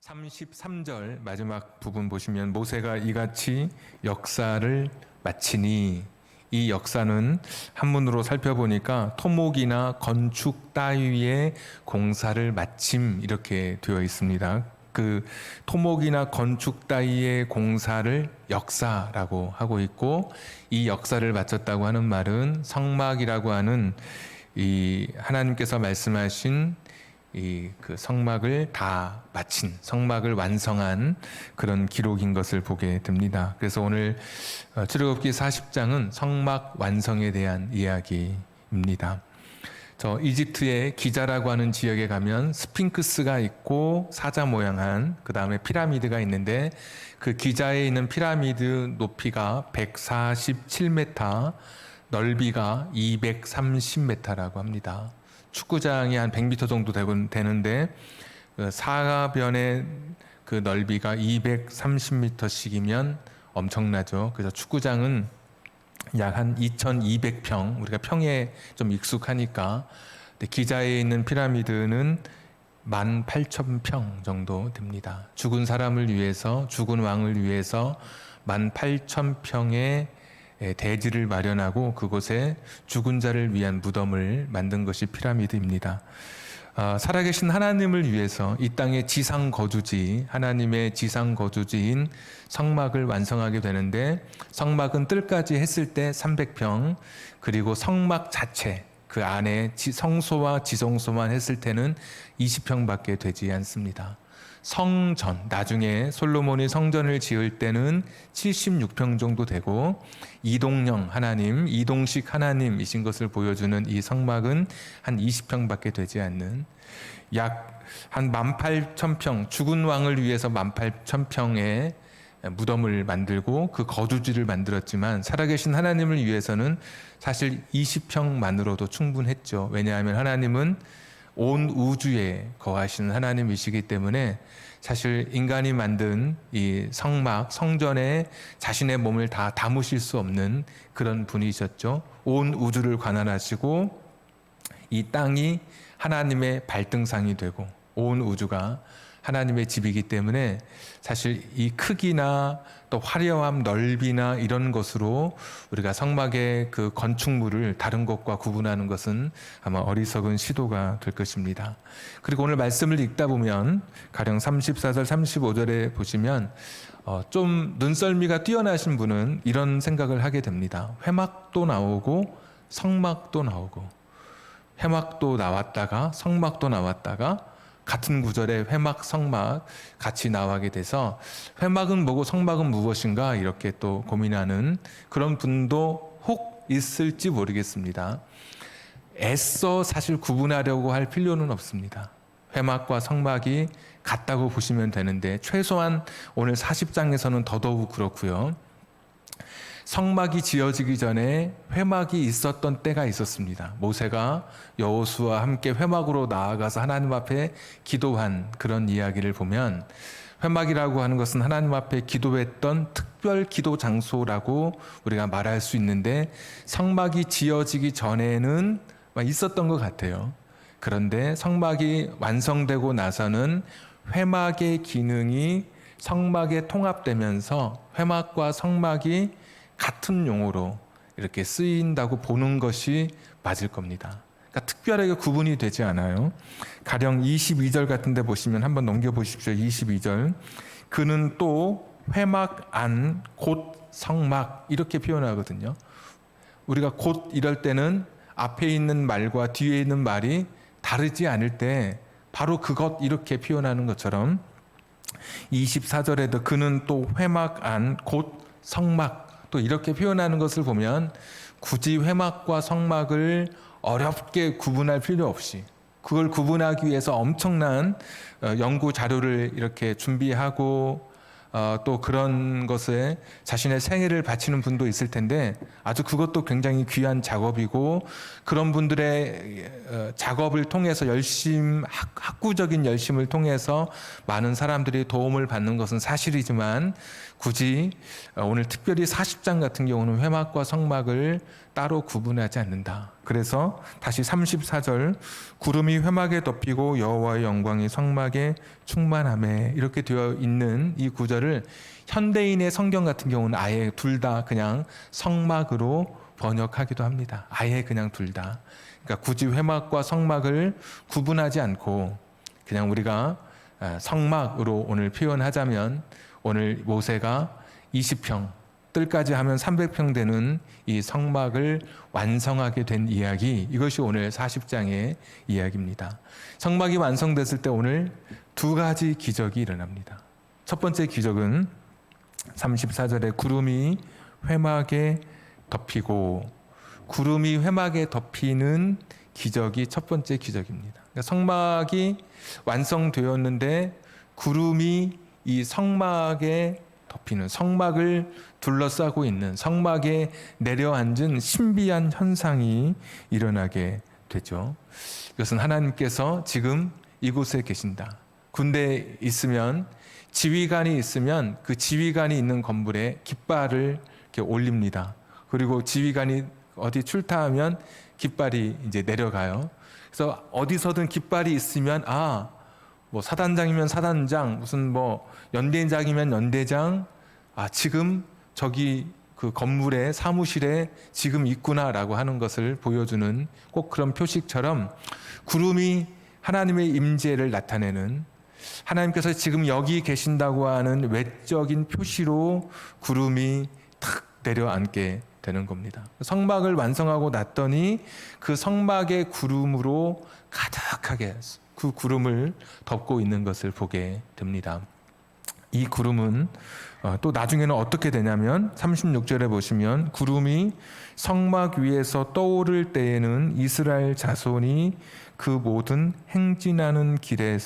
33절 마지막 부분 보시면 모세가 이같이 역사를 마치니, 이 역사는 한문으로 살펴보니까 토목이나 건축 따위의 공사를 마침 이렇게 되어 있습니다. 그 토목이나 건축 따위의 공사를 역사라고 하고 있고, 이 역사를 마쳤다고 하는 말은 성막이라고 하는 이 하나님께서 말씀하신 그 성막을 다 마친, 성막을 완성한 그런 기록인 것을 보게 됩니다. 그래서 오늘 출애굽기 40장은 성막 완성에 대한 이야기입니다. 저 이집트의 기자라고 하는 지역에 가면 스핑크스가 있고 사자 모양한, 그 다음에 피라미드가 있는데, 그 기자에 있는 피라미드 높이가 147m, 넓이가 230m라고 합니다. 축구장이 한 100m 정도 되는데 사변의 그 넓이가 230m씩이면 엄청나죠. 그래서 축구장은 약 한 2200평, 우리가 평에 좀 익숙하니까, 기자에 있는 피라미드는 18,000평 정도 됩니다. 죽은 사람을 위해서, 죽은 왕을 위해서 18,000평의 대지를 마련하고 그곳에 죽은 자를 위한 무덤을 만든 것이 피라미드입니다. 살아계신 하나님을 위해서 이 땅의 지상 거주지, 하나님의 지상 거주지인 성막을 완성하게 되는데, 성막은 뜰까지 했을 때 300평, 그리고 성막 자체 그 안에 성소와 지성소만 했을 때는 20평밖에 되지 않습니다. 성전, 나중에 솔로몬이 성전을 지을 때는 76평 정도 되고, 이동형 하나님, 이동식 하나님이신 것을 보여주는 이 성막은 한 20평밖에 되지 않는, 약 한 18,000평, 죽은 왕을 위해서 18,000평의 무덤을 만들고 그 거주지를 만들었지만, 살아계신 하나님을 위해서는 사실 20평만으로도 충분했죠. 왜냐하면 하나님은 온 우주에 거하시는 하나님이시기 때문에 사실 인간이 만든 이 성막, 성전에 자신의 몸을 다 담으실 수 없는 그런 분이셨죠. 온 우주를 관할하시고 이 땅이 하나님의 발등상이 되고 온 우주가 하나님의 집이기 때문에 사실 이 크기나 또 화려함, 넓이나 이런 것으로 우리가 성막의 그 건축물을 다른 것과 구분하는 것은 아마 어리석은 시도가 될 것입니다. 그리고 오늘 말씀을 읽다 보면 가령 34절, 35절에 보시면 좀 눈썰미가 뛰어나신 분은 이런 생각을 하게 됩니다. 회막도 나오고 성막도 나오고, 회막도 나왔다가 성막도 나왔다가 같은 구절에 회막, 성막 같이 나오게 돼서 회막은 뭐고 성막은 무엇인가 이렇게 또 고민하는 그런 분도 혹 있을지 모르겠습니다. 애써 사실 구분하려고 할 필요는 없습니다. 회막과 성막이 같다고 보시면 되는데, 최소한 오늘 40장에서는 더더욱 그렇고요. 성막이 지어지기 전에 회막이 있었던 때가 있었습니다. 모세가 여호수아와 함께 회막으로 나아가서 하나님 앞에 기도한 그런 이야기를 보면, 회막이라고 하는 것은 하나님 앞에 기도했던 특별 기도 장소라고 우리가 말할 수 있는데, 성막이 지어지기 전에는 있었던 것 같아요. 그런데 성막이 완성되고 나서는 회막의 기능이 성막에 통합되면서 회막과 성막이 같은 용어로 이렇게 쓰인다고 보는 것이 맞을 겁니다. 그러니까 특별하게 구분이 되지 않아요. 가령 22절 같은 데 보시면 한번 넘겨보십시오. 22절. 그는 또 회막 안 곧 성막 이렇게 표현하거든요. 우리가 곧 이럴 때는 앞에 있는 말과 뒤에 있는 말이 다르지 않을 때 바로 그것 이렇게 표현하는 것처럼, 24절에도 그는 또 회막 안 곧 성막 또 이렇게 표현하는 것을 보면 굳이 회막과 성막을 어렵게 구분할 필요 없이, 그걸 구분하기 위해서 엄청난 연구 자료를 이렇게 준비하고 또 그런 것에 자신의 생애를 바치는 분도 있을 텐데 아주 그것도 굉장히 귀한 작업이고 그런 분들의 작업을 통해서 학구적인 열심을 통해서 많은 사람들이 도움을 받는 것은 사실이지만 굳이 오늘 특별히 40장 같은 경우는 회막과 성막을 따로 구분하지 않는다. 그래서 다시 34절 구름이 회막에 덮이고 여호와의 영광이 성막에 충만하매 이렇게 되어 있는 이 구절을 현대인의 성경 같은 경우는 아예 둘 다 그냥 성막으로 번역하기도 합니다. 아예 그냥 둘 다. 그러니까 굳이 회막과 성막을 구분하지 않고 그냥 우리가 성막으로 오늘 표현하자면 오늘 모세가 20평 뜰까지 하면 300평 되는 이 성막을 완성하게 된 이야기, 이것이 오늘 40장의 이야기입니다. 성막이 완성됐을 때 오늘 두 가지 기적이 일어납니다. 첫 번째 기적은 34절에 구름이 회막에 덮이고, 구름이 회막에 덮이는 기적이 첫 번째 기적입니다. 그러니까 성막이 완성되었는데 구름이 이 성막에 덮이는, 성막을 둘러싸고 있는, 성막에 내려앉은 신비한 현상이 일어나게 되죠. 이것은 하나님께서 지금 이곳에 계신다. 군대에 있으면, 지휘관이 있으면 그 지휘관이 있는 건물에 깃발을 이렇게 올립니다. 그리고 지휘관이 어디 출타하면 깃발이 이제 내려가요. 그래서 어디서든 깃발이 있으면 뭐 사단장이면 사단장, 무슨 뭐 연대장이면 연대장, 지금 저기 그 건물에 사무실에 지금 있구나라고 하는 것을 보여주는 꼭 그런 표식처럼 구름이 하나님의 임재를 나타내는, 하나님께서 지금 여기 계신다고 하는 외적인 표시로 구름이 탁 내려앉게 되는 겁니다. 성막을 완성하고 났더니 그 성막의 구름으로 가득하게 그 구름을 덮고 있는 것을 보게 됩니다. 이 구름은 또 나중에는 어떻게 되냐면 36절에 보시면 구름이 성막 위에서 떠오를 때에는 이스라엘 자손이 그 모든 행진하는 길에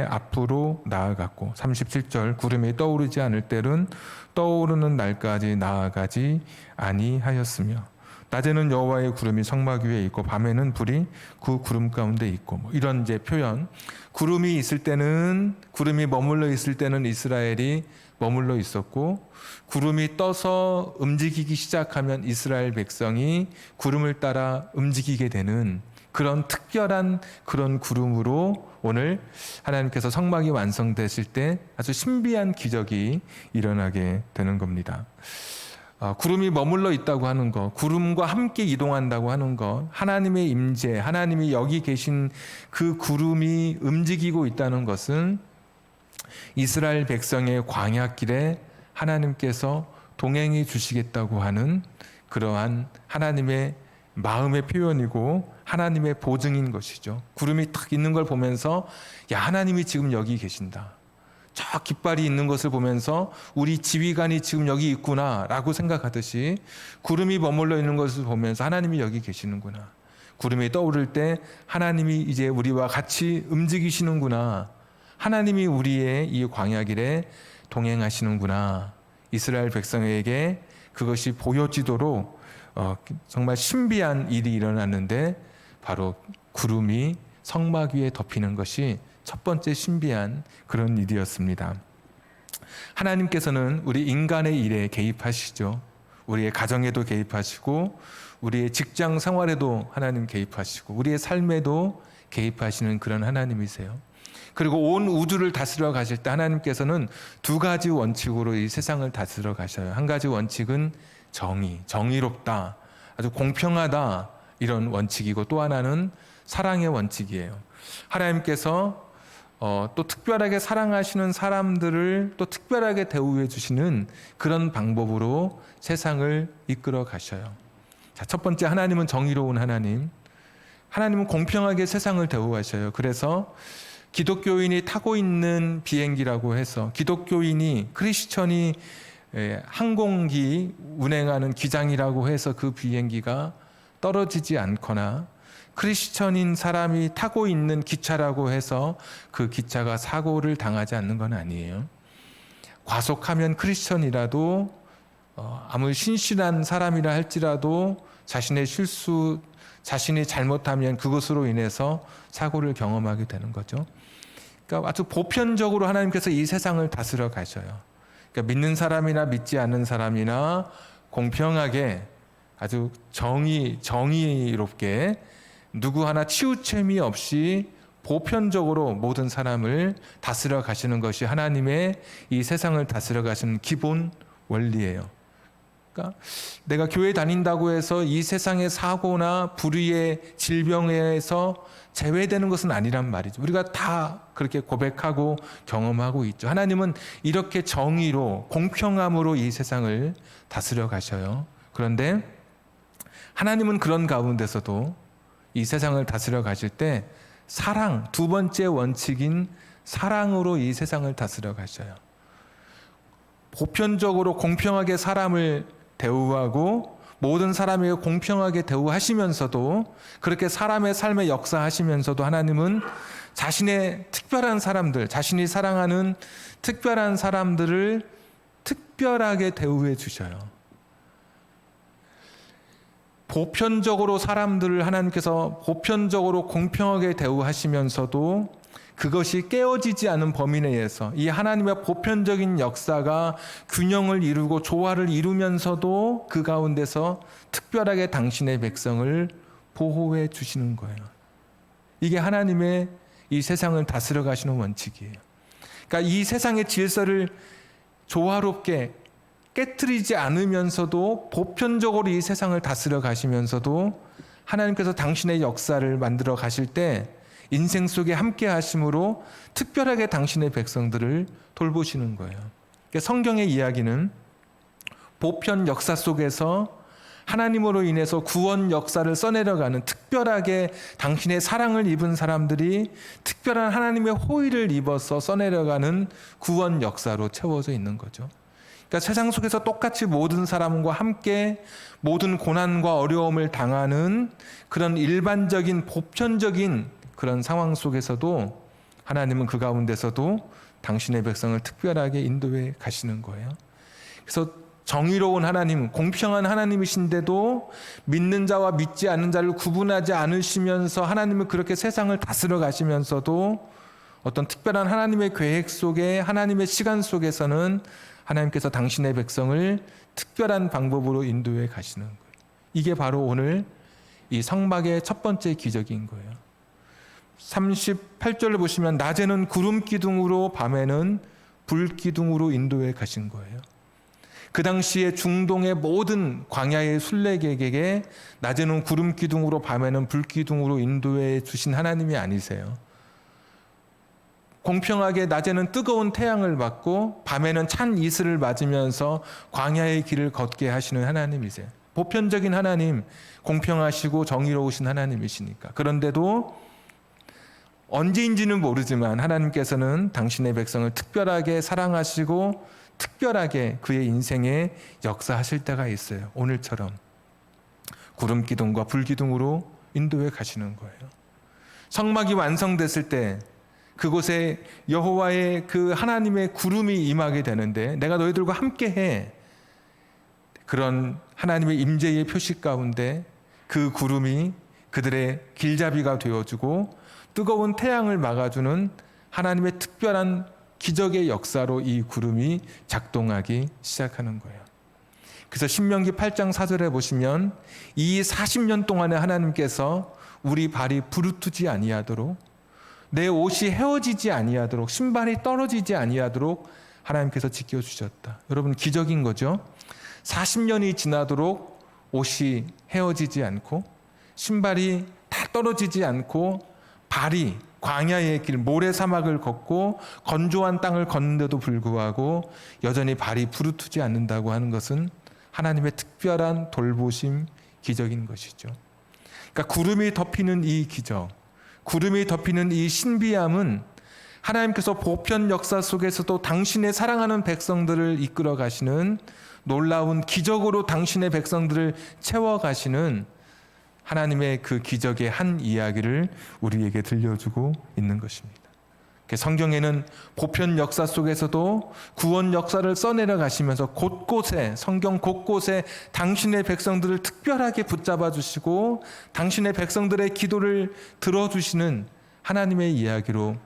앞으로 나아갔고, 37절 구름이 떠오르지 않을 때는 떠오르는 날까지 나아가지 아니하였으며 낮에는 여호와의 구름이 성막 위에 있고 밤에는 불이 그 구름 가운데 있고, 뭐 이런 이제 표현. 구름이 있을 때는, 구름이 머물러 있을 때는 이스라엘이 머물러 있었고, 구름이 떠서 움직이기 시작하면 이스라엘 백성이 구름을 따라 움직이게 되는 그런 특별한 그런 구름으로 오늘 하나님께서 성막이 완성됐을 때 아주 신비한 기적이 일어나게 되는 겁니다. 구름이 머물러 있다고 하는 것, 구름과 함께 이동한다고 하는 것, 하나님의 임재, 하나님이 여기 계신 그 구름이 움직이고 있다는 것은 이스라엘 백성의 광야길에 하나님께서 동행해 주시겠다고 하는 그러한 하나님의 마음의 표현이고 하나님의 보증인 것이죠. 구름이 탁 있는 걸 보면서 하나님이 지금 여기 계신다. 저 깃발이 있는 것을 보면서 우리 지휘관이 지금 여기 있구나 라고 생각하듯이 구름이 머물러 있는 것을 보면서 하나님이 여기 계시는구나. 구름이 떠오를 때 하나님이 이제 우리와 같이 움직이시는구나. 하나님이 우리의 이 광야길에 동행하시는구나. 이스라엘 백성에게 그것이 보여지도록 정말 신비한 일이 일어났는데 바로 구름이 성막 위에 덮이는 것이 첫 번째 신비한 그런 일이었습니다. 하나님께서는 우리 인간의 일에 개입하시죠. 우리의 가정에도 개입하시고 우리의 직장 생활에도 하나님 개입하시고 우리의 삶에도 개입하시는 그런 하나님이세요. 그리고 온 우주를 다스려 가실 때 하나님께서는 두 가지 원칙으로 이 세상을 다스려 가셔요. 한 가지 원칙은 정의롭다, 아주 공평하다, 이런 원칙이고, 또 하나는 사랑의 원칙이에요. 하나님께서 또 특별하게 사랑하시는 사람들을 또 특별하게 대우해 주시는 그런 방법으로 세상을 이끌어 가셔요. 자, 첫 번째, 하나님은 정의로운 하나님. 하나님은 공평하게 세상을 대우하셔요. 그래서 기독교인이 타고 있는 비행기라고 해서 기독교인이 크리스천이 항공기 운행하는 기장이라고 해서 그 비행기가 떨어지지 않거나 크리스천인 사람이 타고 있는 기차라고 해서 그 기차가 사고를 당하지 않는 건 아니에요. 과속하면 크리스천이라도 아무리 신실한 사람이라 할지라도 자신의 실수, 자신이 잘못하면 그것으로 인해서 사고를 경험하게 되는 거죠. 그러니까 아주 보편적으로 하나님께서 이 세상을 다스려 가셔요. 그러니까 믿는 사람이나 믿지 않는 사람이나 공평하게 아주 정의롭게 누구 하나 치우침이 없이 보편적으로 모든 사람을 다스려 가시는 것이 하나님의 이 세상을 다스려 가시는 기본 원리예요. 그러니까 내가 교회 다닌다고 해서 이 세상의 사고나 불의의 질병에서 제외되는 것은 아니란 말이죠. 우리가 다 그렇게 고백하고 경험하고 있죠. 하나님은 이렇게 정의로 공평함으로 이 세상을 다스려 가셔요. 그런데 하나님은 그런 가운데서도 이 세상을 다스려 가실 때 사랑, 두 번째 원칙인 사랑으로 이 세상을 다스려 가셔요. 보편적으로 공평하게 사람을 대우하고 모든 사람에게 공평하게 대우하시면서도 그렇게 사람의 삶에 역사하시면서도 하나님은 자신의 특별한 사람들, 자신이 사랑하는 특별한 사람들을 특별하게 대우해 주셔요. 보편적으로 사람들을 하나님께서 보편적으로 공평하게 대우하시면서도 그것이 깨어지지 않은 범위 내에서 이 하나님의 보편적인 역사가 균형을 이루고 조화를 이루면서도 그 가운데서 특별하게 당신의 백성을 보호해 주시는 거예요. 이게 하나님의 이 세상을 다스려 가시는 원칙이에요. 그러니까 이 세상의 질서를 조화롭게 깨트리지 않으면서도 보편적으로 이 세상을 다스려 가시면서도 하나님께서 당신의 역사를 만들어 가실 때 인생 속에 함께 하심으로 특별하게 당신의 백성들을 돌보시는 거예요. 그러니까 성경의 이야기는 보편 역사 속에서 하나님으로 인해서 구원 역사를 써내려가는 특별하게 당신의 사랑을 입은 사람들이 특별한 하나님의 호의를 입어서 써내려가는 구원 역사로 채워져 있는 거죠. 그러니까 세상 속에서 똑같이 모든 사람과 함께 모든 고난과 어려움을 당하는 그런 일반적인 보편적인 그런 상황 속에서도 하나님은 그 가운데서도 당신의 백성을 특별하게 인도해 가시는 거예요. 그래서 정의로운 하나님, 공평한 하나님이신데도 믿는 자와 믿지 않는 자를 구분하지 않으시면서 하나님은 그렇게 세상을 다스려 가시면서도 어떤 특별한 하나님의 계획 속에 하나님의 시간 속에서는 하나님께서 당신의 백성을 특별한 방법으로 인도해 가시는 거예요. 이게 바로 오늘 이 성막의 첫 번째 기적인 거예요. 38절을 보시면 낮에는 구름 기둥으로 밤에는 불 기둥으로 인도해 가신 거예요. 그 당시에 중동의 모든 광야의 순례객에게 낮에는 구름 기둥으로 밤에는 불 기둥으로 인도해 주신 하나님이 아니세요. 공평하게 낮에는 뜨거운 태양을 받고 밤에는 찬 이슬을 맞으면서 광야의 길을 걷게 하시는 하나님이세요. 보편적인 하나님, 공평하시고 정의로우신 하나님이시니까. 그런데도 언제인지는 모르지만 하나님께서는 당신의 백성을 특별하게 사랑하시고 특별하게 그의 인생에 역사하실 때가 있어요. 오늘처럼 구름 기둥과 불 기둥으로 인도해 가시는 거예요. 성막이 완성됐을 때 그곳에 여호와의 그 하나님의 구름이 임하게 되는데 내가 너희들과 함께해. 그런 하나님의 임재의 표시 가운데 그 구름이 그들의 길잡이가 되어주고 뜨거운 태양을 막아주는 하나님의 특별한 기적의 역사로 이 구름이 작동하기 시작하는 거예요. 그래서 신명기 8장 4절에 보시면 이 40년 동안에 하나님께서 우리 발이 부르트지 아니하도록 내 옷이 헤어지지 아니하도록 신발이 떨어지지 아니하도록 하나님께서 지켜주셨다. 여러분 기적인 거죠. 40년이 지나도록 옷이 헤어지지 않고 신발이 다 떨어지지 않고 발이 광야의 길 모래사막을 걷고 건조한 땅을 걷는데도 불구하고 여전히 발이 부르트지 않는다고 하는 것은 하나님의 특별한 돌보심 기적인 것이죠. 그러니까 구름이 덮이는 이 기적, 구름이 덮이는 이 신비함은 하나님께서 보편 역사 속에서도 당신의 사랑하는 백성들을 이끌어 가시는 놀라운 기적으로 당신의 백성들을 채워 가시는 하나님의 그 기적의 한 이야기를 우리에게 들려주고 있는 것입니다. 성경에는 보편 역사 속에서도 구원 역사를 써내려 가시면서 곳곳에, 성경 곳곳에 당신의 백성들을 특별하게 붙잡아 주시고 당신의 백성들의 기도를 들어주시는 하나님의 이야기로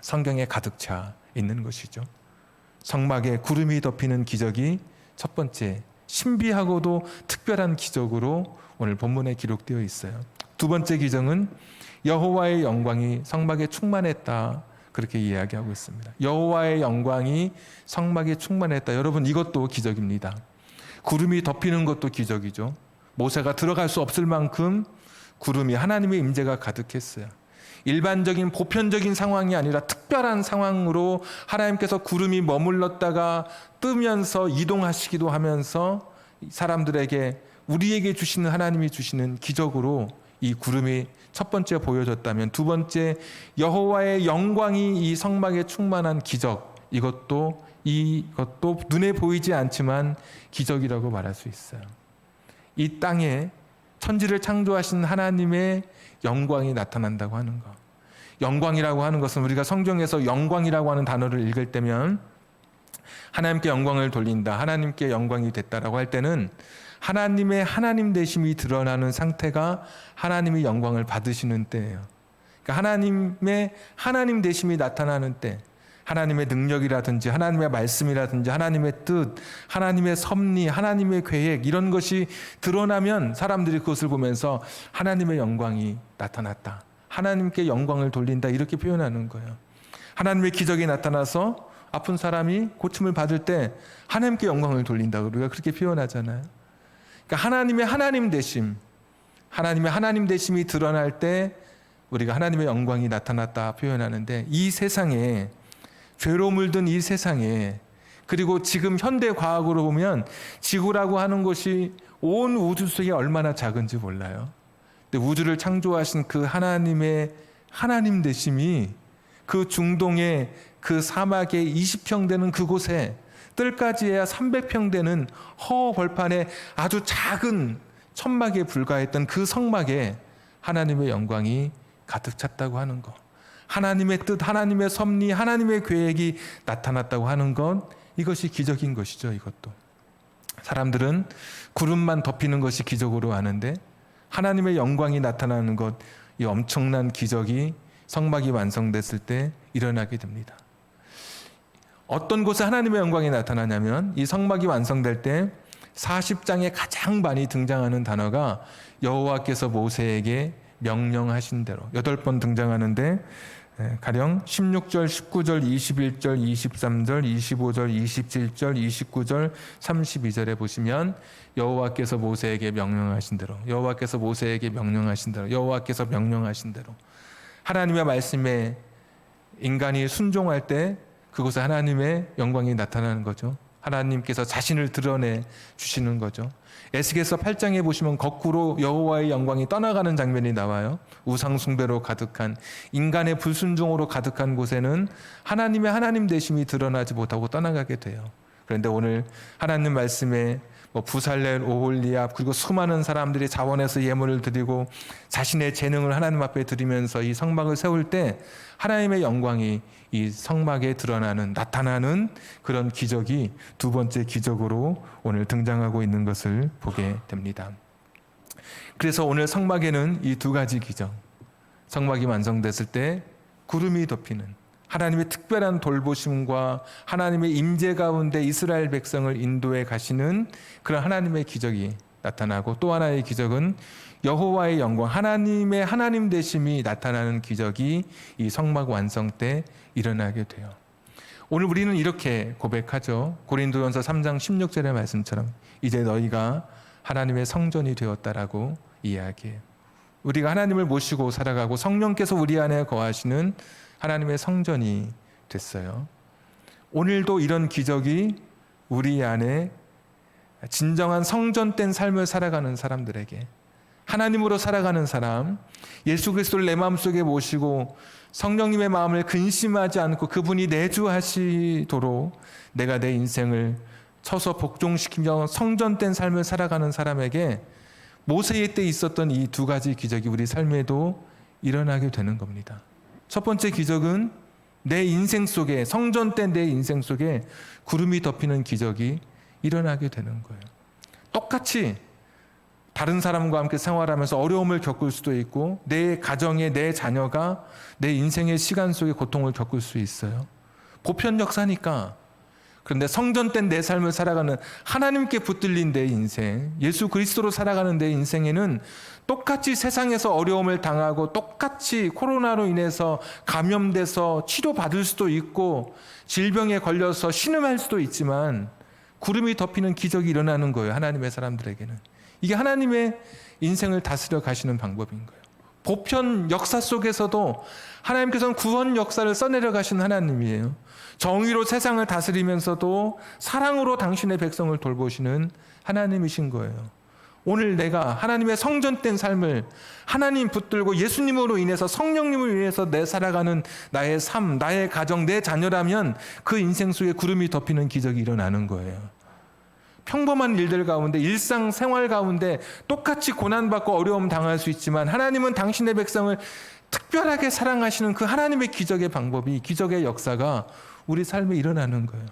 성경에 가득 차 있는 것이죠. 성막에 구름이 덮이는 기적이 첫 번째, 신비하고도 특별한 기적으로 오늘 본문에 기록되어 있어요. 두 번째 기적은 여호와의 영광이 성막에 충만했다, 그렇게 이야기하고 있습니다. 여호와의 영광이 성막에 충만했다. 여러분, 이것도 기적입니다. 구름이 덮이는 것도 기적이죠. 모세가 들어갈 수 없을 만큼 구름이, 하나님의 임재가 가득했어요. 일반적인 보편적인 상황이 아니라 특별한 상황으로 하나님께서 구름이 머물렀다가 뜨면서 이동하시기도 하면서 사람들에게, 우리에게 주시는, 하나님이 주시는 기적으로 이 구름이 첫 번째 보여졌다면, 두 번째 여호와의 영광이 이 성막에 충만한 기적, 이것도 눈에 보이지 않지만 기적이라고 말할 수 있어요. 이 땅에 천지를 창조하신 하나님의 영광이 나타난다고 하는 것. 영광이라고 하는 것은 우리가 성경에서 영광이라고 하는 단어를 읽을 때면 하나님께 영광을 돌린다, 하나님께 영광이 됐다라고 할 때는 하나님의 하나님 되심이 드러나는 상태가 하나님이 영광을 받으시는 때예요. 그러니까 하나님의 하나님 되심이 나타나는 때, 하나님의 능력이라든지 하나님의 말씀이라든지 하나님의 뜻, 하나님의 섭리, 하나님의 계획, 이런 것이 드러나면 사람들이 그것을 보면서 하나님의 영광이 나타났다, 하나님께 영광을 돌린다, 이렇게 표현하는 거예요. 하나님의 기적이 나타나서 아픈 사람이 고침을 받을 때 하나님께 영광을 돌린다, 우리가 그렇게 표현하잖아요. 그러니까 하나님의 하나님 되심, 하나님의 하나님 되심이 드러날 때 우리가 하나님의 영광이 나타났다 표현하는데, 이 세상에, 죄로 물든 이 세상에, 그리고 지금 현대 과학으로 보면 지구라고 하는 것이 온 우주 속에 얼마나 작은지 몰라요. 근데 우주를 창조하신 그 하나님의 하나님 되심이 그 중동의 그 사막의 20평 되는 그곳에, 뜰까지 해야 300평 되는 허 벌판에 아주 작은 천막에 불과했던 그 성막에 하나님의 영광이 가득 찼다고 하는 것, 하나님의 뜻, 하나님의 섭리, 하나님의 계획이 나타났다고 하는 것, 이것이 기적인 것이죠. 이것도 사람들은 구름만 덮이는 것이 기적으로 아는데, 하나님의 영광이 나타나는 것, 이 엄청난 기적이 성막이 완성됐을 때 일어나게 됩니다. 어떤 곳에 하나님의 영광이 나타나냐면, 이 성막이 완성될 때 40장에 가장 많이 등장하는 단어가 여호와께서 모세에게 명령하신 대로 8번 등장하는데, 가령 16절, 19절, 21절, 23절, 25절, 27절, 29절, 32절에 보시면 여호와께서 모세에게 명령하신 대로, 여호와께서 모세에게 명령하신 대로, 여호와께서 명령하신 대로, 하나님의 말씀에 인간이 순종할 때 그곳에 하나님의 영광이 나타나는 거죠. 하나님께서 자신을 드러내 주시는 거죠. 에스겔서 8장에 보시면 거꾸로 여호와의 영광이 떠나가는 장면이 나와요. 우상 숭배로 가득한, 인간의 불순종으로 가득한 곳에는 하나님의 하나님 되심이 드러나지 못하고 떠나가게 돼요. 그런데 오늘 하나님 말씀에 부살렐, 오홀리압, 그리고 수많은 사람들이 자원해서 예물을 드리고 자신의 재능을 하나님 앞에 드리면서 이 성막을 세울 때 하나님의 영광이 이 성막에 드러나는, 나타나는 그런 기적이 두 번째 기적으로 오늘 등장하고 있는 것을 보게 됩니다. 그래서 오늘 성막에는 이 두 가지 기적, 성막이 완성됐을 때 구름이 덮이는 하나님의 특별한 돌보심과 하나님의 임재 가운데 이스라엘 백성을 인도해 가시는 그런 하나님의 기적이 나타나고, 또 하나의 기적은 여호와의 영광, 하나님의 하나님 되심이 나타나는 기적이 이 성막 완성 때 일어나게 돼요. 오늘 우리는 이렇게 고백하죠. 고린도전서 3장 16절의 말씀처럼 이제 너희가 하나님의 성전이 되었다라고 이야기해요. 우리가 하나님을 모시고 살아가고 성령께서 우리 안에 거하시는 하나님의 성전이 됐어요. 오늘도 이런 기적이 우리 안에 진정한 성전된 삶을 살아가는 사람들에게, 하나님으로 살아가는 사람, 예수 그리스도를 내 마음속에 모시고 성령님의 마음을 근심하지 않고 그분이 내주하시도록 내가 내 인생을 쳐서 복종시키며 성전된 삶을 살아가는 사람에게 모세의 때 있었던 이 두 가지 기적이 우리 삶에도 일어나게 되는 겁니다. 첫 번째 기적은 내 인생 속에, 성전 때 내 인생 속에 구름이 덮이는 기적이 일어나게 되는 거예요. 똑같이 다른 사람과 함께 생활하면서 어려움을 겪을 수도 있고, 내 가정에 내 자녀가 내 인생의 시간 속에 고통을 겪을 수 있어요. 보편 역사니까. 그런데 성전된 내 삶을 살아가는, 하나님께 붙들린 내 인생, 예수 그리스도로 살아가는 내 인생에는 똑같이 세상에서 어려움을 당하고, 똑같이 코로나로 인해서 감염돼서 치료받을 수도 있고, 질병에 걸려서 신음할 수도 있지만 구름이 덮이는 기적이 일어나는 거예요. 하나님의 사람들에게는. 이게 하나님의 인생을 다스려 가시는 방법인 거예요. 보편 역사 속에서도 하나님께서는 구원 역사를 써내려 가신 하나님이에요. 정의로 세상을 다스리면서도 사랑으로 당신의 백성을 돌보시는 하나님이신 거예요. 오늘 내가 하나님의 성전된 삶을 하나님 붙들고 예수님으로 인해서, 성령님을 위해서 내 살아가는 나의 삶, 나의 가정, 내 자녀라면 그 인생 속에 구름이 덮이는 기적이 일어나는 거예요. 평범한 일들 가운데, 일상생활 가운데 똑같이 고난받고 어려움 당할 수 있지만, 하나님은 당신의 백성을 특별하게 사랑하시는 그 하나님의 기적의 방법이, 기적의 역사가 우리 삶에 일어나는 거예요.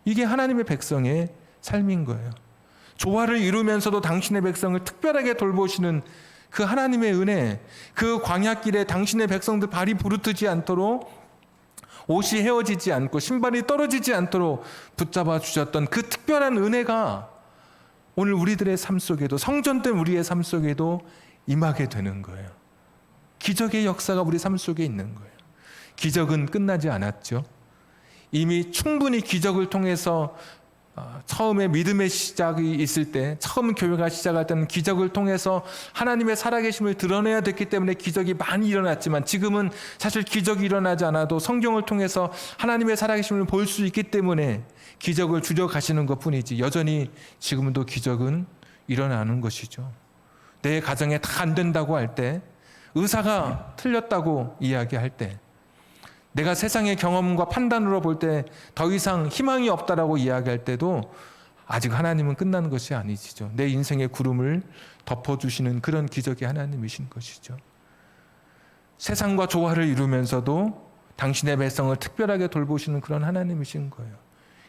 이게 하나님의 백성의 삶인 거예요. 조화를 이루면서도 당신의 백성을 특별하게 돌보시는 그 하나님의 은혜, 그 광야길에 당신의 백성들 발이 부르트지 않도록, 옷이 헤어지지 않고 신발이 떨어지지 않도록 붙잡아 주셨던 그 특별한 은혜가 오늘 우리들의 삶 속에도, 성전된 우리의 삶 속에도 임하게 되는 거예요. 기적의 역사가 우리 삶 속에 있는 거예요. 기적은 끝나지 않았죠. 이미 충분히 기적을 통해서 처음에 믿음의 시작이 있을 때, 처음 교회가 시작할 때는 기적을 통해서 하나님의 살아계심을 드러내야 됐기 때문에 기적이 많이 일어났지만, 지금은 사실 기적이 일어나지 않아도 성경을 통해서 하나님의 살아계심을 볼 수 있기 때문에 기적을 줄여가시는 것뿐이지, 여전히 지금도 기적은 일어나는 것이죠. 내 가정에 다 안 된다고 할 때, 의사가 틀렸다고 이야기할 때, 내가 세상의 경험과 판단으로 볼 때 더 이상 희망이 없다라고 이야기할 때도 아직 하나님은 끝나는 것이 아니시죠. 내 인생의 구름을 덮어주시는 그런 기적의 하나님이신 것이죠. 세상과 조화를 이루면서도 당신의 백성을 특별하게 돌보시는 그런 하나님이신 거예요.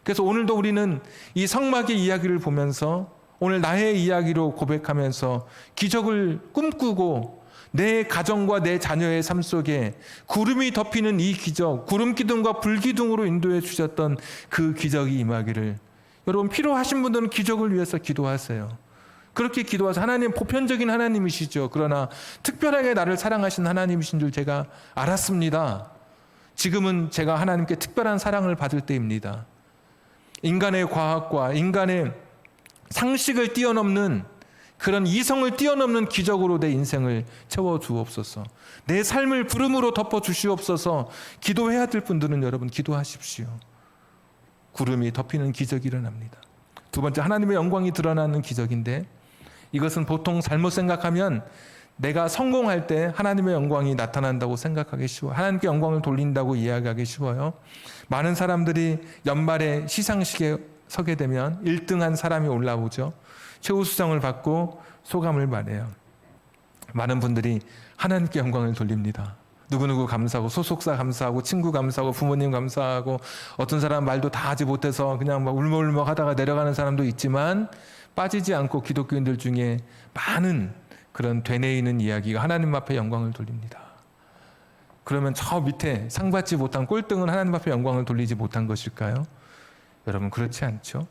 그래서 오늘도 우리는 이 성막의 이야기를 보면서, 오늘 나의 이야기로 고백하면서 기적을 꿈꾸고, 내 가정과 내 자녀의 삶 속에 구름이 덮이는 이 기적, 구름 기둥과 불 기둥으로 인도해 주셨던 그 기적이 임하기를, 여러분 필요하신 분들은 기적을 위해서 기도하세요. 그렇게 기도하세요. 하나님 보편적인 하나님이시죠. 그러나 특별하게 나를 사랑하신 하나님이신 줄 제가 알았습니다. 지금은 제가 하나님께 특별한 사랑을 받을 때입니다. 인간의 과학과 인간의 상식을 뛰어넘는, 그런 이성을 뛰어넘는 기적으로 내 인생을 채워주옵소서. 내 삶을 구름으로 덮어주시옵소서. 기도해야 될 분들은 여러분 기도하십시오. 구름이 덮이는 기적이 일어납니다. 두 번째, 하나님의 영광이 드러나는 기적인데, 이것은 보통 잘못 생각하면 내가 성공할 때 하나님의 영광이 나타난다고 생각하기 쉬워요. 하나님께 영광을 돌린다고 이야기하기 쉬워요. 많은 사람들이 연말에 시상식에 서게 되면 1등한 사람이 올라오죠. 최우수상을 받고 소감을 말해요. 많은 분들이 하나님께 영광을 돌립니다. 누구누구 감사하고, 소속사 감사하고, 친구 감사하고, 부모님 감사하고, 어떤 사람 말도 다 하지 못해서 그냥 막 울먹울먹 하다가 내려가는 사람도 있지만, 빠지지 않고 기독교인들 중에 많은 그런 되뇌이는 이야기가 하나님 앞에 영광을 돌립니다. 그러면 저 밑에 상 받지 못한 꼴등은 하나님 앞에 영광을 돌리지 못한 것일까요? 여러분 그렇지 않죠.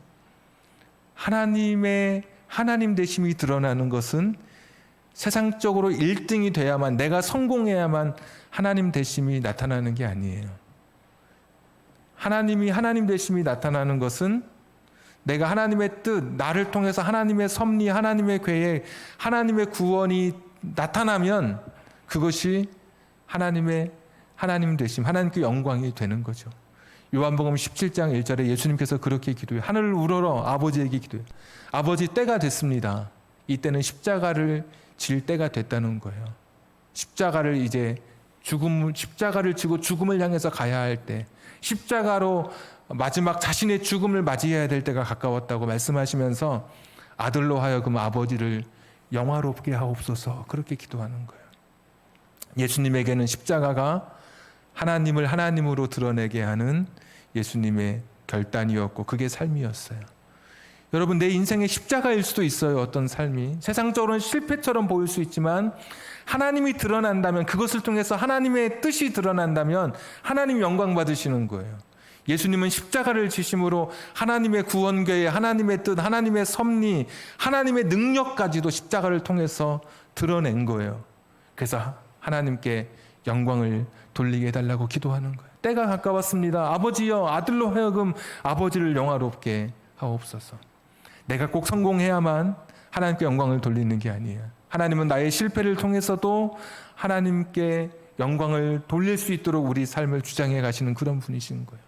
하나님 되심이 드러나는 것은 세상적으로 1등이 돼야만, 내가 성공해야만 하나님 되심이 나타나는 게 아니에요. 하나님 되심이 나타나는 것은 내가 하나님의 뜻, 나를 통해서 하나님의 섭리, 하나님의 계획, 하나님의 구원이 나타나면 그것이 하나님 되심, 하나님께 영광이 되는 거죠. 요한복음 17장 1절에 예수님께서 그렇게 기도해요. 하늘을 우러러 아버지에게 기도해요. 아버지, 때가 됐습니다. 이때는 십자가를 질 때가 됐다는 거예요. 십자가를 지고 죽음을 향해서 가야 할 때, 십자가로 마지막 자신의 죽음을 맞이해야 될 때가 가까웠다고 말씀하시면서 아들로 하여금 아버지를 영화롭게 하옵소서, 그렇게 기도하는 거예요. 예수님에게는 십자가가 하나님을 하나님으로 드러내게 하는 예수님의 결단이었고 그게 삶이었어요. 여러분, 내 인생의 십자가일 수도 있어요. 어떤 삶이 세상적으로는 실패처럼 보일 수 있지만 하나님이 드러난다면, 그것을 통해서 하나님의 뜻이 드러난다면 하나님 영광 받으시는 거예요. 예수님은 십자가를 지심으로 하나님의 구원계획, 하나님의 뜻, 하나님의 섭리, 하나님의 능력까지도 십자가를 통해서 드러낸 거예요. 그래서 하나님께 영광을 돌리게 해달라고 기도하는 거예요. 때가 가까웠습니다. 아버지여, 아들로 하여금 아버지를 영화롭게 하옵소서. 내가 꼭 성공해야만 하나님께 영광을 돌리는 게 아니에요. 하나님은 나의 실패를 통해서도 하나님께 영광을 돌릴 수 있도록 우리 삶을 주장해 가시는 그런 분이신 거예요.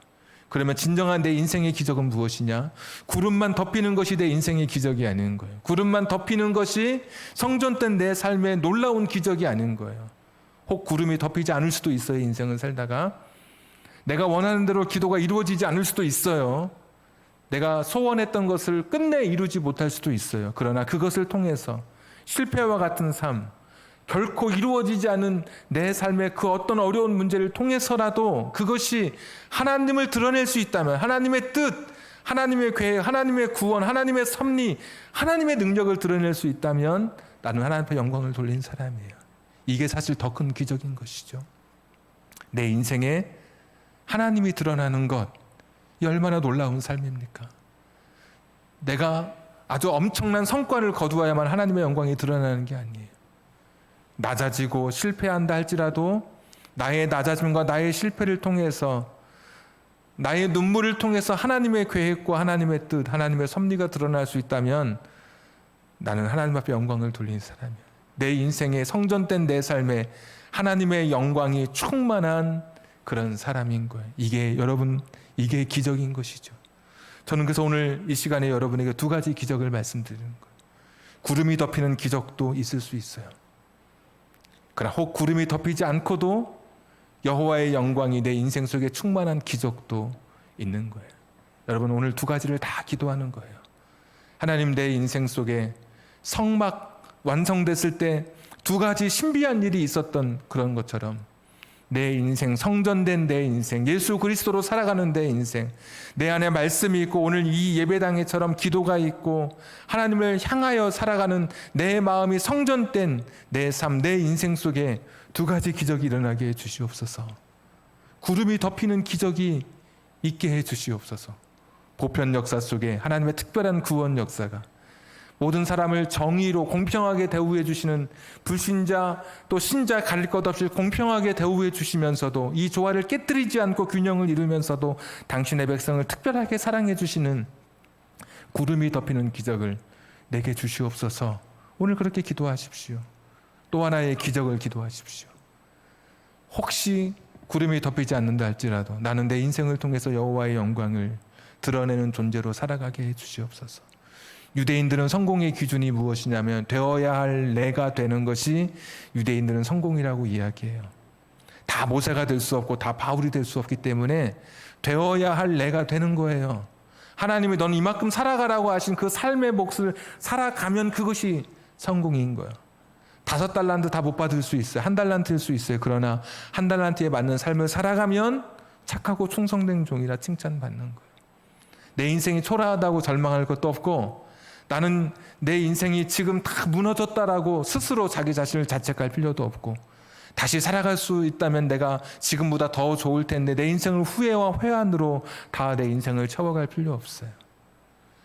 그러면 진정한 내 인생의 기적은 무엇이냐? 구름만 덮이는 것이 내 인생의 기적이 아닌 거예요. 구름만 덮이는 것이 성전된 내 삶의 놀라운 기적이 아닌 거예요. 혹 구름이 덮이지 않을 수도 있어요. 인생을 살다가 내가 원하는 대로 기도가 이루어지지 않을 수도 있어요. 내가 소원했던 것을 끝내 이루지 못할 수도 있어요. 그러나 그것을 통해서 실패와 같은 삶, 결코 이루어지지 않은 내 삶의 그 어떤 어려운 문제를 통해서라도 그것이 하나님을 드러낼 수 있다면, 하나님의 뜻, 하나님의 계획, 하나님의 구원, 하나님의 섭리, 하나님의 능력을 드러낼 수 있다면 나는 하나님 앞에 영광을 돌린 사람이에요. 이게 사실 더 큰 기적인 것이죠. 내 인생에 하나님이 드러나는 것, 이 얼마나 놀라운 삶입니까? 내가 아주 엄청난 성과를 거두어야만 하나님의 영광이 드러나는 게 아니에요. 낮아지고 실패한다 할지라도 나의 낮아짐과 나의 실패를 통해서, 나의 눈물을 통해서 하나님의 계획과 하나님의 뜻, 하나님의 섭리가 드러날 수 있다면 나는 하나님 앞에 영광을 돌리는 사람이에요. 내 인생의 성전된 내 삶에 하나님의 영광이 충만한 그런 사람인 거예요. 이게 여러분, 이게 기적인 것이죠. 저는 그래서 오늘 이 시간에 여러분에게 두 가지 기적을 말씀드리는 거예요. 구름이 덮이는 기적도 있을 수 있어요. 그러나 혹 구름이 덮이지 않고도 여호와의 영광이 내 인생 속에 충만한 기적도 있는 거예요. 여러분, 오늘 두 가지를 다 기도하는 거예요. 하나님, 내 인생 속에 성막 완성됐을 때 두 가지 신비한 일이 있었던 그런 것처럼 내 인생, 성전된 내 인생, 예수 그리스도로 살아가는 내 인생, 내 안에 말씀이 있고 오늘 이 예배당에처럼 기도가 있고 하나님을 향하여 살아가는 내 마음이 성전된 내 삶, 내 인생 속에 두 가지 기적이 일어나게 해 주시옵소서. 구름이 덮이는 기적이 있게 해 주시옵소서. 보편 역사 속에 하나님의 특별한 구원 역사가, 모든 사람을 정의로 공평하게 대우해 주시는 불신자 또 신자 가릴 것 없이 공평하게 대우해 주시면서도 이 조화를 깨뜨리지 않고 균형을 이루면서도 당신의 백성을 특별하게 사랑해 주시는 구름이 덮이는 기적을 내게 주시옵소서. 오늘 그렇게 기도하십시오. 또 하나의 기적을 기도하십시오. 혹시 구름이 덮이지 않는다 할지라도 나는 내 인생을 통해서 여호와의 영광을 드러내는 존재로 살아가게 해 주시옵소서. 유대인들은 성공의 기준이 무엇이냐면 되어야 할 내가 되는 것이 유대인들은 성공이라고 이야기해요. 다 모세가 될 수 없고 다 바울이 될 수 없기 때문에 되어야 할 내가 되는 거예요. 하나님이 너는 이만큼 살아가라고 하신 그 삶의 몫을 살아가면 그것이 성공인 거예요. 5달란트 다 못 받을 수 있어요. 1달란트일 수 있어요. 그러나 1달란트에 맞는 삶을 살아가면 착하고 충성된 종이라 칭찬받는 거예요. 내 인생이 초라하다고 절망할 것도 없고, 나는 내 인생이 지금 다 무너졌다라고 스스로 자기 자신을 자책할 필요도 없고, 다시 살아갈 수 있다면 내가 지금보다 더 좋을 텐데 내 인생을 후회와 회한으로 다 내 인생을 채워갈 필요 없어요.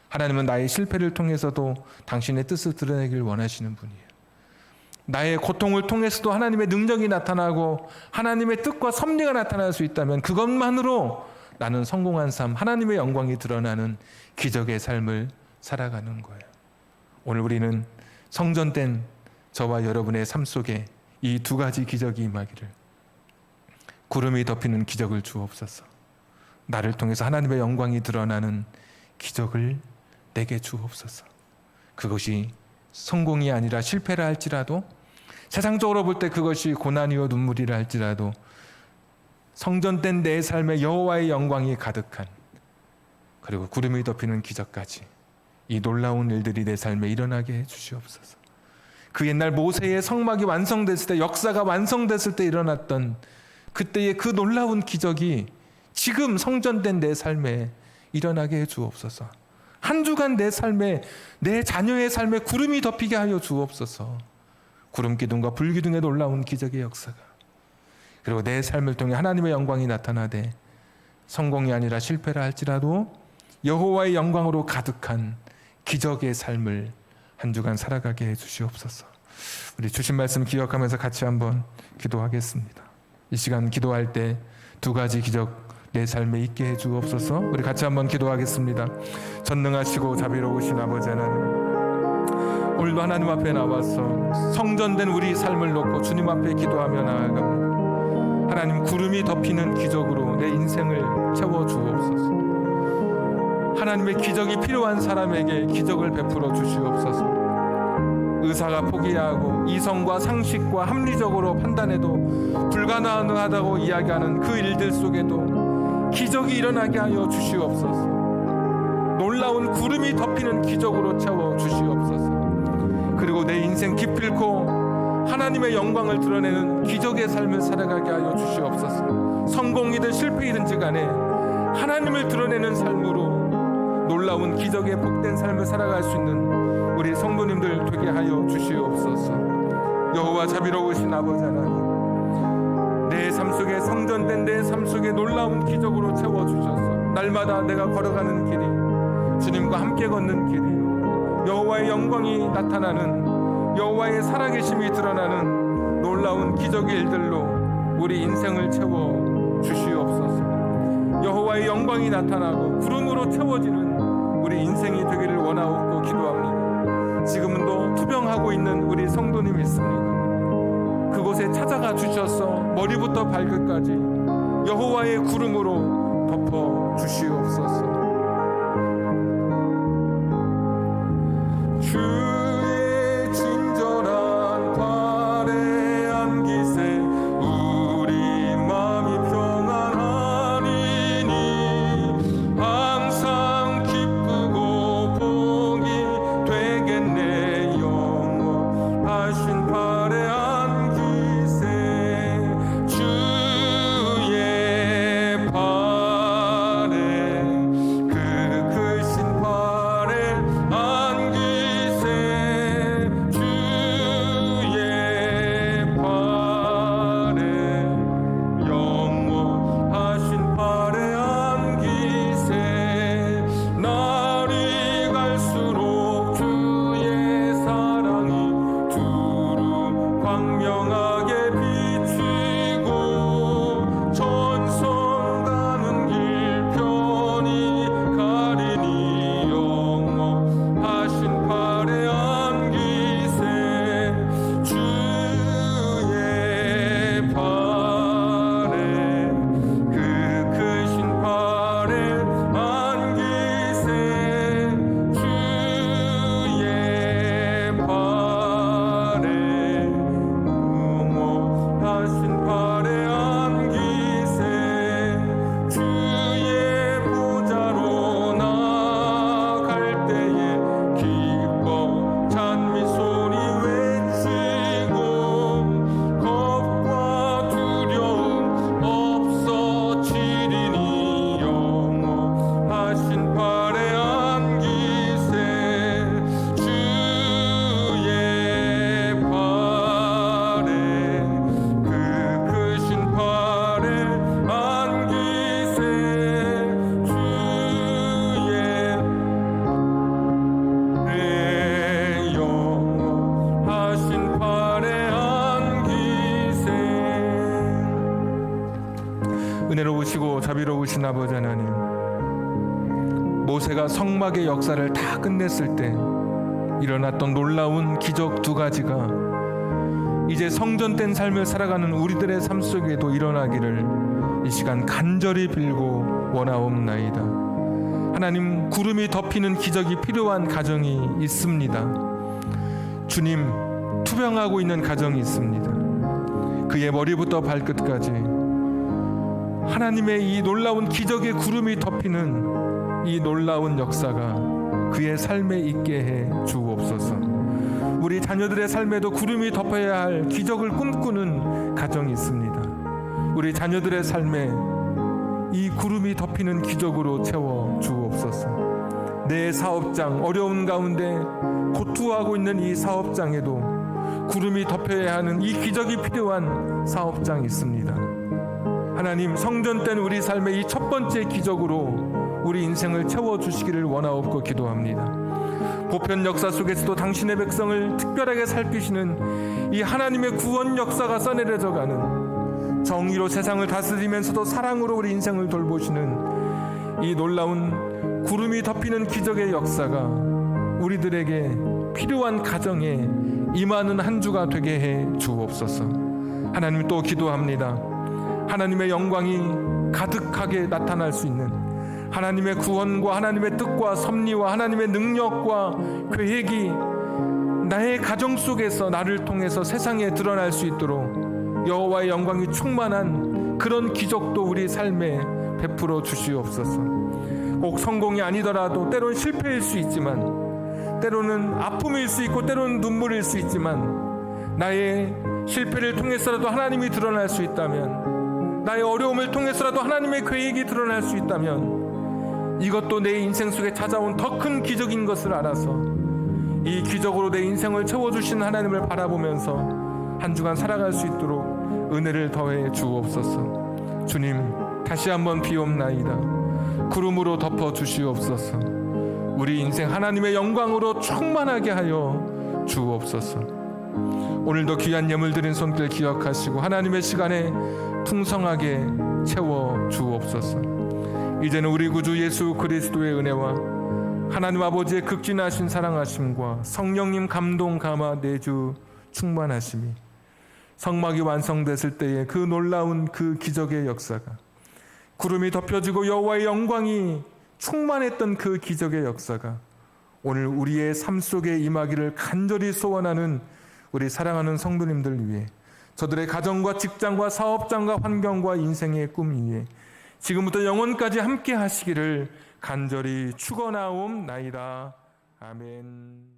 하나님은 나의 실패를 통해서도 당신의 뜻을 드러내길 원하시는 분이에요. 나의 고통을 통해서도 하나님의 능력이 나타나고 하나님의 뜻과 섭리가 나타날 수 있다면 그것만으로 나는 성공한 삶, 하나님의 영광이 드러나는 기적의 삶을 살아가는 거예요. 오늘 우리는 성전된 저와 여러분의 삶 속에 이 두 가지 기적이 임하기를, 구름이 덮이는 기적을 주옵소서. 나를 통해서 하나님의 영광이 드러나는 기적을 내게 주옵소서. 그것이 성공이 아니라 실패라 할지라도, 세상적으로 볼 때 그것이 고난이요 눈물이라 할지라도 성전된 내 삶에 여호와의 영광이 가득한, 그리고 구름이 덮이는 기적까지 이 놀라운 일들이 내 삶에 일어나게 해 주시옵소서. 그 옛날 모세의 성막이 완성됐을 때, 역사가 완성됐을 때 일어났던 그때의 그 놀라운 기적이 지금 성전된 내 삶에 일어나게 해 주옵소서. 한 주간 내 삶에, 내 자녀의 삶에 구름이 덮이게 하여 주옵소서. 구름 기둥과 불 기둥의 놀라운 기적의 역사가, 그리고 내 삶을 통해 하나님의 영광이 나타나되 성공이 아니라 실패라 할지라도 여호와의 영광으로 가득한 기적의 삶을 한 주간 살아가게 해 주시옵소서. 우리 주신 말씀 기억하면서 같이 한번 기도하겠습니다. 이 시간 기도할 때 두 가지 기적 내 삶에 있게 해 주옵소서. 우리 같이 한번 기도하겠습니다. 전능하시고 자비로우신 아버지 하나님, 오늘도 하나님 앞에 나와서 성전된 우리 삶을 놓고 주님 앞에 기도하며 나아갑니다. 하나님, 구름이 덮이는 기적으로 내 인생을 채워 주옵소서. 하나님의 기적이 필요한 사람에게 기적을 베풀어 주시옵소서. 의사가 포기하고 이성과 상식과 합리적으로 판단해도 불가능하다고 이야기하는 그 일들 속에도 기적이 일어나게 하여 주시옵소서. 놀라운 구름이 덮이는 기적으로 채워 주시옵소서. 그리고 내 인생 기필코 하나님의 영광을 드러내는 기적의 삶을 살아가게 하여 주시옵소서. 성공이든 실패이든지 간에 하나님을 드러내는 삶으로 놀라운 기적의 복된 삶을 살아갈 수 있는 우리 성도님들 되게 하여 주시옵소서. 여호와 자비로우신 아버지 하나님, 내 삶 속에 성전된 내 삶 속에 놀라운 기적으로 채워주셔서 날마다 내가 걸어가는 길이 주님과 함께 걷는 길이 여호와의 영광이 나타나는, 여호와의 살아계심이 드러나는 놀라운 기적의 일들로 우리 인생을 채워 주시옵소서. 여호와의 영광이 나타나고 구름으로 채워지는 우리 인생이 되기를 원하옵고 기도합니다. 지금도 투병하고 있는 우리 성도님이 있습니다. 그곳에 찾아가 주셔서 머리부터 발끝까지 여호와의 구름으로 덮어 주시옵소서. 주의 친절한 발에 안기세 우리 마음이 평안하리니 항상 기쁘고 복이 되겠네. 영원하신 발에 안기세 주의 발에 그 크신 발에 안기세 주의 발에 영원하신 발에 안기세 날이 갈수록 주의 사랑이 두루 광명하게 비치고 전성 가는 길 편히 가리니 영원하신 발에 안기세 주의 발에 그 크신 발에 안기세 주의 발에 응원하신 발에 안기세 주의 보좌로 나아갈 때에 기뻐 찬미 소리 외치고 겁과 두려움 없어지리니 영원하신 발에 안기세 주의 발에 그 크신 발에 안기세 주의 영원하신 발에 안기세. 은혜로우시고 자비로우신 아버지 하나님, 모세가 성막의 역사를 다 끝냈을 때 일어났던 놀라운 기적 두 가지가 이제 성전된 삶을 살아가는 우리들의 삶 속에도 일어나기를 이 시간 간절히 빌고 원하옵나이다. 하나님, 구름이 덮이는 기적이 필요한 가정이 있습니다. 주님, 투병하고 있는 가정이 있습니다. 그의 머리부터 발끝까지 하나님의 이 놀라운 기적의 구름이 덮이는 이 놀라운 역사가 그의 삶에 있게 해 주옵소서. 우리 자녀들의 삶에도 구름이 덮어야 할 기적을 꿈꾸는 가정이 있습니다. 우리 자녀들의 삶에 이 구름이 덮이는 기적으로 채워 주옵소서. 내 사업장, 어려운 가운데 고투하고 있는 이 사업장에도 구름이 덮여야 하는 이 기적이 필요한 사업장이 있습니다. 하나님, 성전된 우리 삶의 이 첫 번째 기적으로 우리 인생을 채워주시기를 원하옵고 기도합니다. 보편 역사 속에서도 당신의 백성을 특별하게 살피시는 이 하나님의 구원 역사가 써내려져 가는, 정의로 세상을 다스리면서도 사랑으로 우리 인생을 돌보시는 이 놀라운 구름이 덮이는 기적의 역사가 우리들에게 필요한 가정에 임하는 한 주가 되게 해 주옵소서. 하나님, 또 기도합니다. 하나님의 영광이 가득하게 나타날 수 있는 하나님의 구원과 하나님의 뜻과 섭리와 하나님의 능력과 계획이 나의 가정 속에서 나를 통해서 세상에 드러날 수 있도록 여호와의 영광이 충만한 그런 기적도 우리 삶에 베풀어 주시옵소서. 꼭 성공이 아니더라도 때로는 실패일 수 있지만, 때로는 아픔일 수 있고 때로는 눈물일 수 있지만, 나의 실패를 통해서라도 하나님이 드러날 수 있다면, 나의 어려움을 통해서라도 하나님의 계획이 드러날 수 있다면, 이것도 내 인생 속에 찾아온 더 큰 기적인 것을 알아서 이 기적으로 내 인생을 채워주신 하나님을 바라보면서 한 주간 살아갈 수 있도록 은혜를 더해 주옵소서. 주님, 다시 한번 비옵나이다. 구름으로 덮어 주시옵소서. 우리 인생 하나님의 영광으로 충만하게 하여 주옵소서. 오늘도 귀한 예물 드린 손길 기억하시고 하나님의 시간에 풍성하게 채워 주옵소서. 이제는 우리 구주 예수 그리스도의 은혜와 하나님 아버지의 극진하신 사랑하심과 성령님 감동 감화 내주 충만하심이 성막이 완성됐을 때에 그 놀라운 그 기적의 역사가, 구름이 덮여지고 여호와의 영광이 충만했던 그 기적의 역사가 오늘 우리의 삶 속에 임하기를 간절히 소원하는 우리 사랑하는 성도님들 위해, 저들의 가정과 직장과 사업장과 환경과 인생의 꿈 위에 지금부터 영원까지 함께 하시기를 간절히 축원하옵나이다. 아멘.